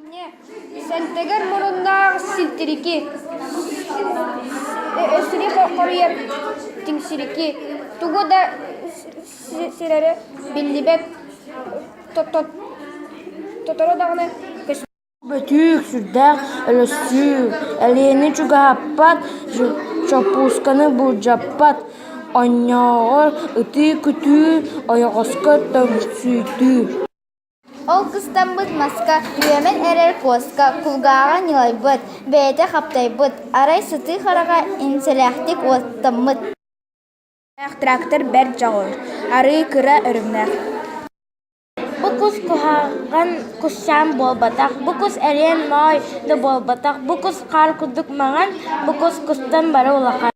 Не, сәлтегер мұрындағы сілтірікі, өсірі қорыяр теңсірікі, тұғы да сірәрі белдібет тоторы дағыны көш. Бөтүк сүрдәк өлөсү, әлені чугаппат, чопусканы булжаппат, аннағыр ыты күтү, аяғаска тәмсүйтү. Ол кыстамбыт маска, үйемен әрер коска, кулгаға нилайбыт, бәйті қаптайбыт, арай сыты хараға инселяқтик оттамыт. Трактор бәр жағыр, ары кыра өрімнәр. Бу кус кухаган куссан болбатак, бу кус әрен май да болбатак, бу кус қар күдік маған, бу кус кустан бары улақан.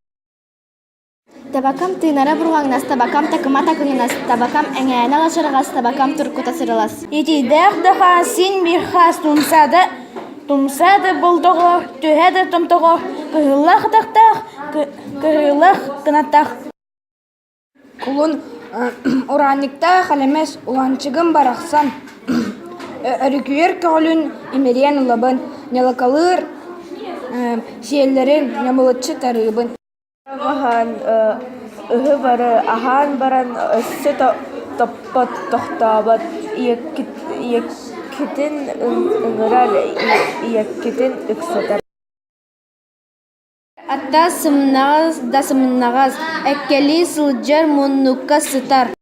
Табакам тыынара бурғаңнас, табакам такыма такыңнас, табакам әңәйін алашырғас, табакам туркута сырылас. Етейдәк дұға сен бір қас тұмсады бұлдығы, түйеді тұмтығы, күйілік дақтақ, күйілік қынаттақ. Құлын ұраникта қалемес ұланчығын барақсан, өрікүйер көлін емерен ұлабын, нелакалыр сиелерін немылытшы тарыбын. Үхі бары ахан баран өссі топпат тоқтабат, иеккетін ұңырар, иеккетін үксетер. Атта сымнағыз да сымнағыз, әккелі сылджар мұннуққа сытар.